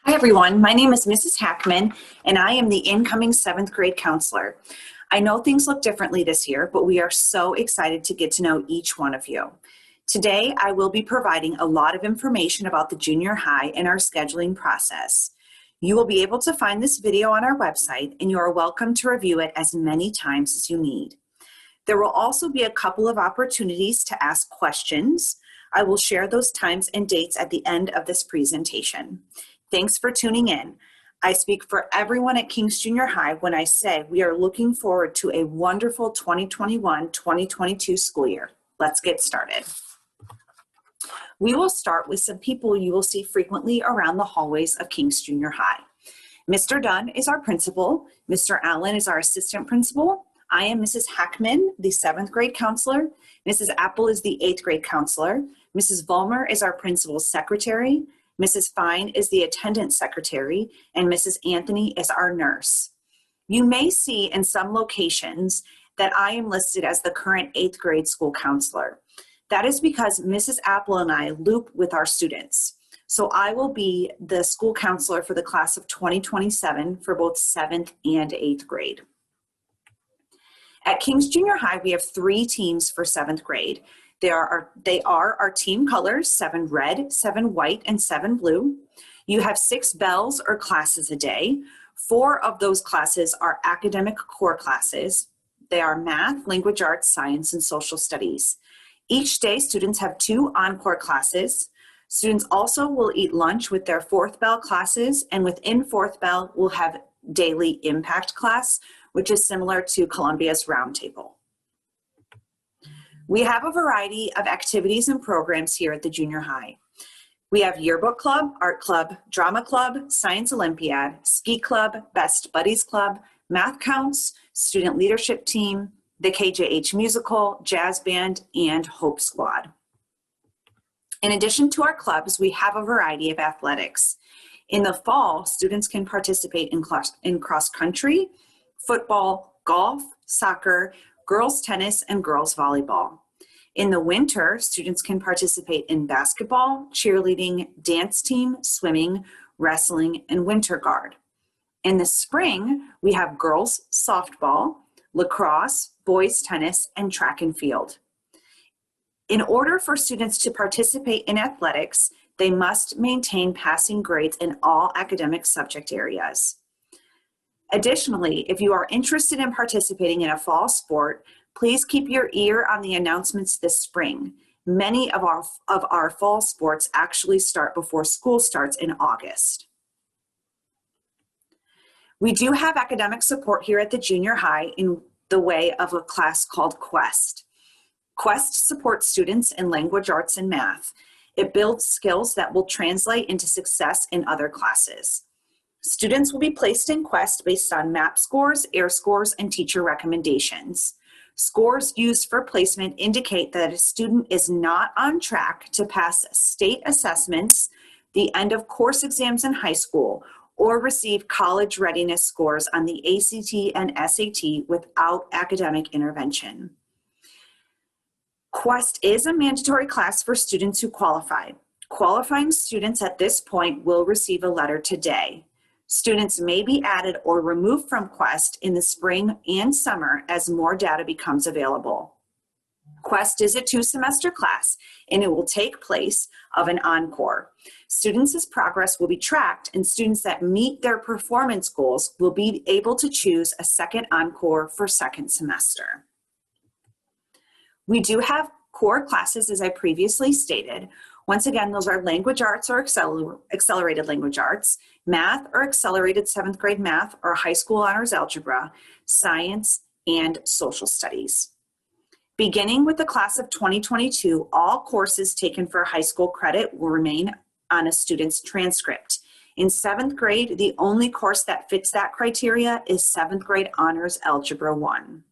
Hi everyone, my name is Mrs. Hackman and I am the incoming 7th grade counselor. I know things look differently this year, but we are so excited to get to know each one of you. Today I will be providing a lot of information about the junior high and our scheduling process. You will be able to find this video on our website and you are welcome to review it as many times as you need. There will also be a couple of opportunities to ask questions. I will share those times and dates at the end of this presentation. Thanks for tuning in. I speak for everyone at Kings Junior High when I say we are looking forward to a wonderful 2021-2022 school year. Let's get started. We will start with some people you will see frequently around the hallways of Kings Junior High. Mr. Dunn is our principal. Mr. Allen is our assistant principal. I am Mrs. Hackman, the 7th grade counselor. Mrs. Apple is the 8th grade counselor. Mrs. Vollmer is our principal's secretary. Mrs. Fine is the attendance secretary, and Mrs. Anthony is our nurse. You may see in some locations that I am listed as the current 8th grade school counselor. That is because Mrs. Apple and I loop with our students. So I will be the school counselor for the class of 2027 for both 7th and 8th grade. At Kings Junior High, we have 3 teams for 7th grade. They are our team colors, 7 red, 7 white, and 7 blue. You have 6 bells or classes a day. 4 of those classes are academic core classes. They are math, language arts, science, and social studies. Each day, students have 2 encore classes. Students also will eat lunch with their 4th bell classes, and within 4th bell, we'll have daily impact class, which is similar to Columbia's roundtable. We have a variety of activities and programs here at the junior high. We have yearbook club, art club, drama club, science olympiad, ski club, best buddies club, math counts, student leadership team, the KJH musical, jazz band, and Hope Squad. In addition to our clubs, we have a variety of athletics. In the fall, students can participate in cross country, football, golf, soccer, girls tennis, and girls volleyball. In the winter, students can participate in basketball, cheerleading, dance team, swimming, wrestling, and winter guard. In the spring, we have girls softball, lacrosse, boys tennis, and track and field. In order for students to participate in athletics, they must maintain passing grades in all academic subject areas. Additionally, if you are interested in participating in a fall sport, please keep your ear on the announcements this spring. Many of our fall sports actually start before school starts in August. We do have academic support here at the junior high in the way of a class called Quest. Quest supports students in language arts and math. It builds skills that will translate into success in other classes. Students will be placed in Quest based on MAP scores, AIR scores, and teacher recommendations. Scores used for placement indicate that a student is not on track to pass state assessments, the end of course exams in high school, or receive college readiness scores on the ACT and SAT without academic intervention. Quest is a mandatory class for students who qualify. Qualifying students at this point will receive a letter today. Students may be added or removed from Quest in the spring and summer as more data becomes available. Quest is a 2-semester class and it will take place of an encore. Students' progress will be tracked and students that meet their performance goals will be able to choose a second encore for second semester. We do have core classes, as I previously stated. Once again, those are language arts or accelerated language arts, math or accelerated 7th grade math or high school honors algebra, science, and social studies. Beginning with the class of 2022, all courses taken for high school credit will remain on a student's transcript. In 7th grade, the only course that fits that criteria is 7th grade honors algebra 1.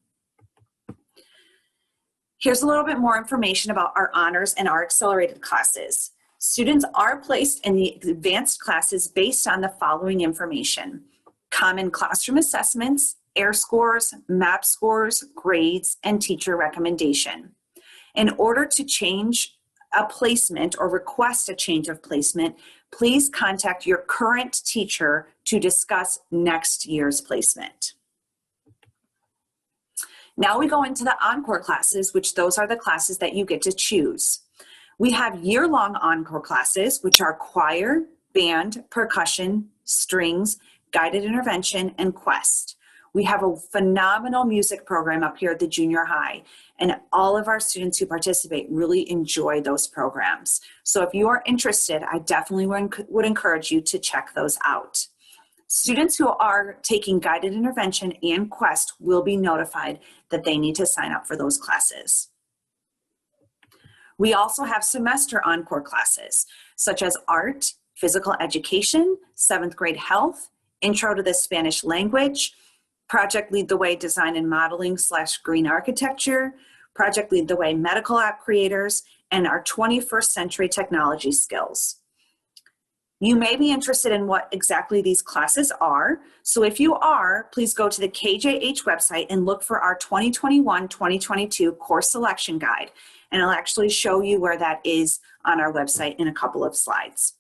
Here's a little bit more information about our honors and our accelerated classes. Students are placed in the advanced classes based on the following information: common classroom assessments, AIR scores, MAP scores, grades, and teacher recommendation. In order to change a placement or request a change of placement, please contact your current teacher to discuss next year's placement. Now we go into the encore classes, which those are the classes that you get to choose. We have year-long encore classes, which are choir, band, percussion, strings, guided intervention, and quest. We have a phenomenal music program up here at the junior high, and all of our students who participate really enjoy those programs. So if you are interested, I definitely would encourage you to check those out. Students who are taking guided intervention and quest will be notified that they need to sign up for those classes. We also have semester encore classes, such as art, physical education, 7th grade health, intro to the Spanish language, Project Lead the Way Design and Modeling / Green Architecture, Project Lead the Way Medical App Creators, and our 21st Century Technology Skills. You may be interested in what exactly these classes are. So if you are, please go to the KJH website and look for our 2021-2022 course selection guide. And I'll actually show you where that is on our website in a couple of slides.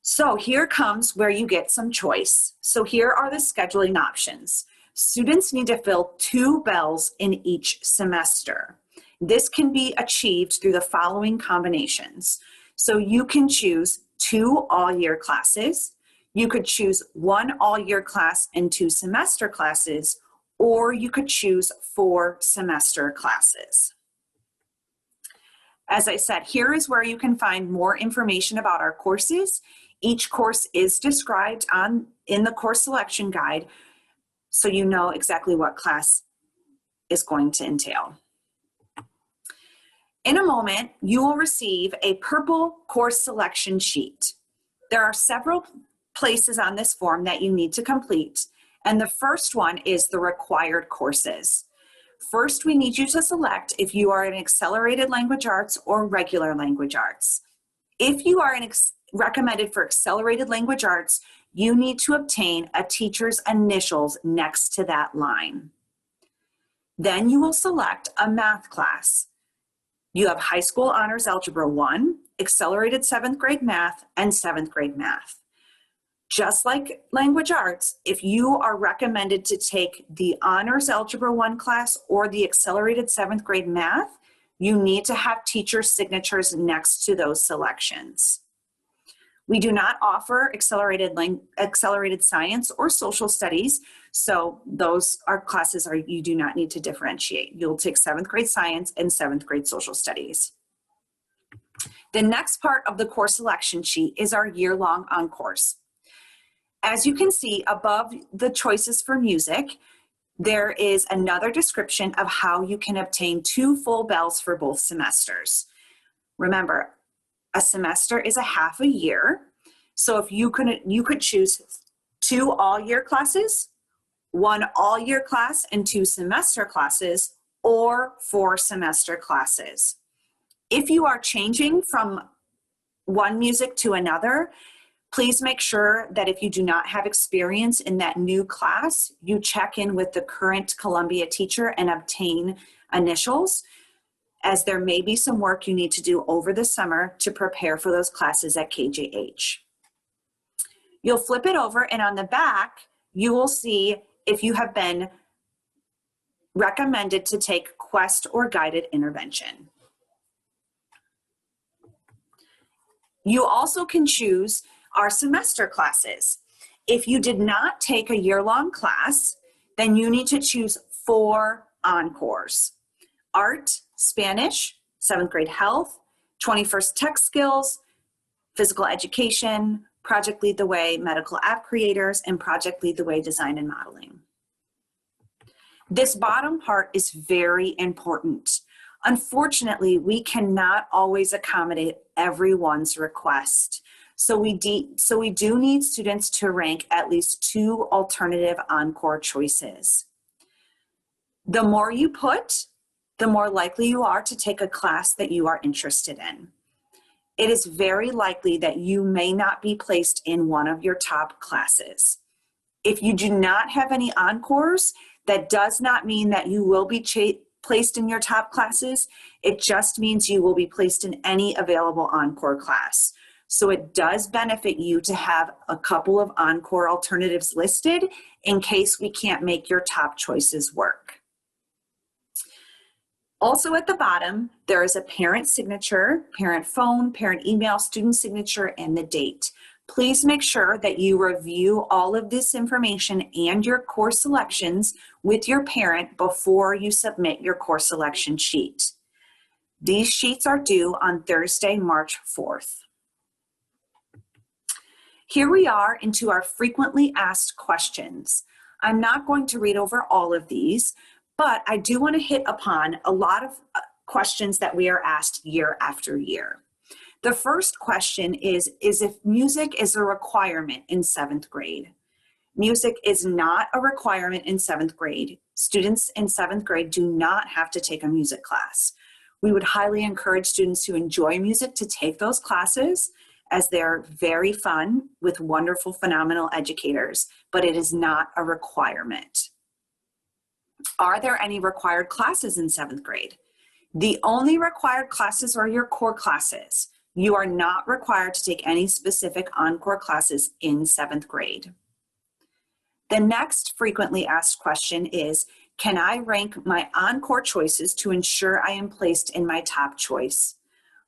So here comes where you get some choice. So here are the scheduling options. Students need to fill 2 bells in each semester. This can be achieved through the following combinations. So you can choose 2 all-year classes, you could choose 1 all-year class and 2 semester classes, or you could choose 4 semester classes. As I said, here is where you can find more information about our courses. Each course is described in the course selection guide, so you know exactly what class is going to entail. In a moment, you will receive a purple course selection sheet. There are several places on this form that you need to complete, and the first one is the required courses. First, we need you to select if you are in accelerated language arts or regular language arts. If you are recommended for accelerated language arts, you need to obtain a teacher's initials next to that line. Then you will select a math class. You have High School Honors Algebra 1, Accelerated 7th grade Math, and 7th grade Math. Just like language arts, if you are recommended to take the Honors Algebra 1 class or the Accelerated 7th grade Math, you need to have teacher signatures next to those selections. We do not offer accelerated science or social studies, so those are classes you do not need to differentiate. You'll take 7th grade science and 7th grade social studies. The next part of the course selection sheet is our year-long on-course. As you can see above the choices for music, there is another description of how you can obtain 2 full bells for both semesters. Remember, a semester is a half a year, so if you could choose 2 all-year classes, 1 all-year class and 2 semester classes, or 4 semester classes. If you are changing from one music to another, please make sure that if you do not have experience in that new class, you check in with the current Columbia teacher and obtain initials, as there may be some work you need to do over the summer to prepare for those classes at KJH. You'll flip it over, and on the back, you will see if you have been recommended to take quest or guided intervention. You also can choose our semester classes. If you did not take a year-long class, then you need to choose 4 encores: art, Spanish, 7th grade health, 21st tech skills, physical education, Project Lead the Way Medical App Creators, and Project Lead the Way Design and Modeling. This bottom part is very important. Unfortunately, we cannot always accommodate everyone's request. So we do need students to rank at least 2 alternative encore choices. The more you put, the more likely you are to take a class that you are interested in. It is very likely that you may not be placed in one of your top classes. If you do not have any encores, that does not mean that you will be placed in your top classes. It just means you will be placed in any available Encore class. So it does benefit you to have a couple of Encore alternatives listed in case we can't make your top choices work. Also at the bottom, there is a parent signature, parent phone, parent email, student signature, and the date. Please make sure that you review all of this information and your course selections with your parent before you submit your course selection sheet. These sheets are due on Thursday, March 4th. Here we are into our frequently asked questions. I'm not going to read over all of these, but I do want to hit upon a lot of questions that we are asked year after year. The first question is if music is a requirement in 7th grade. Music is not a requirement in 7th grade. Students in 7th grade do not have to take a music class. We would highly encourage students who enjoy music to take those classes, as they're very fun with wonderful, phenomenal educators, but it is not a requirement. Are there any required classes in 7th grade? The only required classes are your core classes. You are not required to take any specific Encore classes in 7th grade. The next frequently asked question is, can I rank my Encore choices to ensure I am placed in my top choice?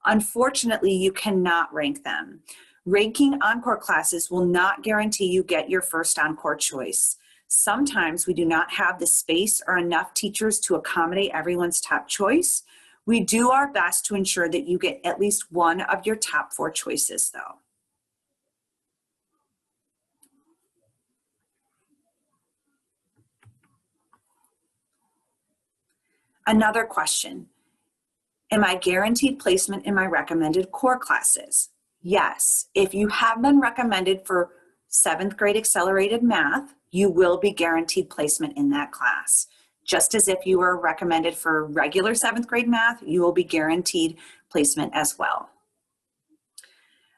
Unfortunately, you cannot rank them. Ranking Encore classes will not guarantee you get your first Encore choice. Sometimes we do not have the space or enough teachers to accommodate everyone's top choice. We do our best to ensure that you get at least one of your top 4 choices, though. Another question. Am I guaranteed placement in my recommended core classes? Yes. If you have been recommended for 7th grade accelerated math, you will be guaranteed placement in that class. Just as if you were recommended for regular 7th grade math, you will be guaranteed placement as well.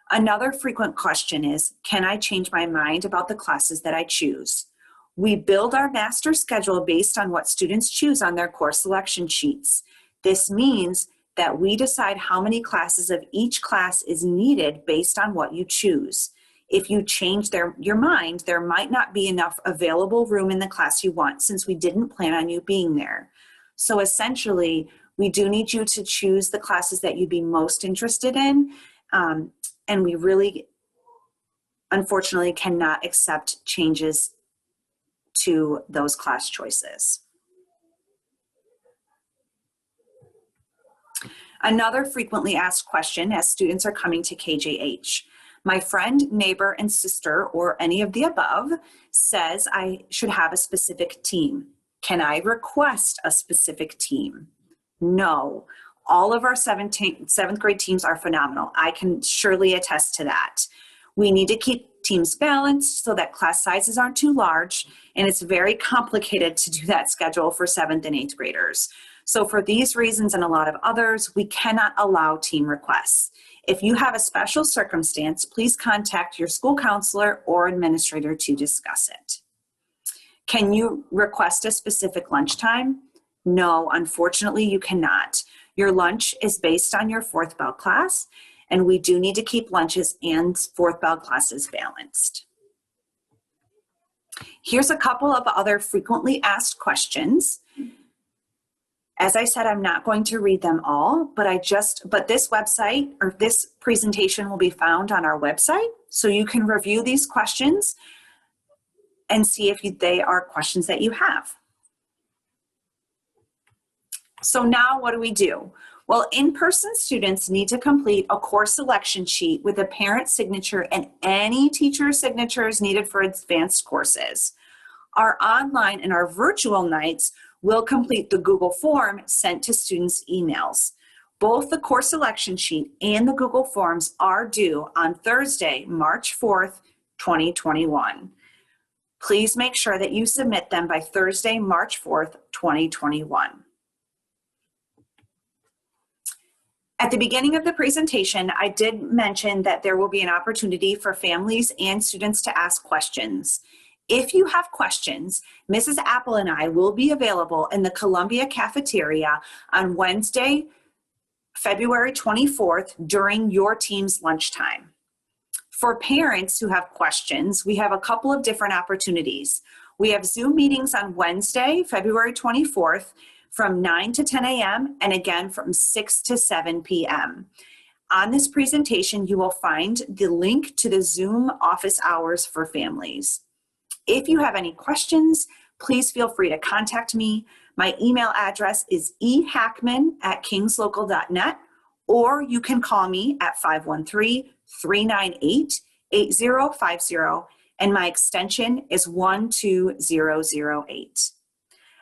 Another frequent question is, can I change my mind about the classes that I choose? We build our master schedule based on what students choose on their course selection sheets. This means that we decide how many classes of each class is needed based on what you choose. If you change your mind, there might not be enough available room in the class you want since we didn't plan on you being there. So essentially, we do need you to choose the classes that you'd be most interested in, and we really, unfortunately, cannot accept changes to those class choices. Another frequently asked question as students are coming to KJH. My friend, neighbor, and sister, or any of the above, says I should have a specific team. Can I request a specific team? No. All of our 7th grade teams are phenomenal. I can surely attest to that. We need to keep teams balanced so that class sizes aren't too large, and it's very complicated to do that schedule for 7th and 8th graders. So for these reasons and a lot of others, we cannot allow team requests. If you have a special circumstance, please contact your school counselor or administrator to discuss it. Can you request a specific lunchtime? No, unfortunately, you cannot. Your lunch is based on your 4th bell class, and we do need to keep lunches and 4th bell classes balanced. Here's a couple of other frequently asked questions. As I said, I'm not going to read them all, but this website or this presentation will be found on our website, so you can review these questions and see if they are questions that you have. So now what do we do? Well, in-person students need to complete a course selection sheet with a parent signature and any teacher signatures needed for advanced courses. Our online and our virtual nights will complete the Google form sent to students' emails. Both the course selection sheet and the Google Forms are due on Thursday, March 4th, 2021. Please make sure that you submit them by Thursday, March 4th, 2021. At the beginning of the presentation, I did mention that there will be an opportunity for families and students to ask questions. If you have questions, Mrs. Apple and I will be available in the Columbia cafeteria on Wednesday, February 24th during your team's lunchtime. For parents who have questions, we have a couple of different opportunities. We have Zoom meetings on Wednesday, February 24th from 9 to 10 a.m. and again from 6 to 7 p.m. On this presentation, you will find the link to the Zoom office hours for families. If you have any questions, please feel free to contact me. My email address is ehackman@kingslocal.net, or you can call me at 513-398-8050, and my extension is 12008.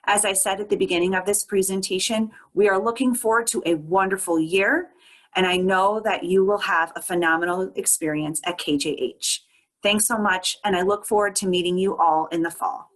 As I said at the beginning of this presentation, we are looking forward to a wonderful year, and I know that you will have a phenomenal experience at KJH. Thanks so much, and I look forward to meeting you all in the fall.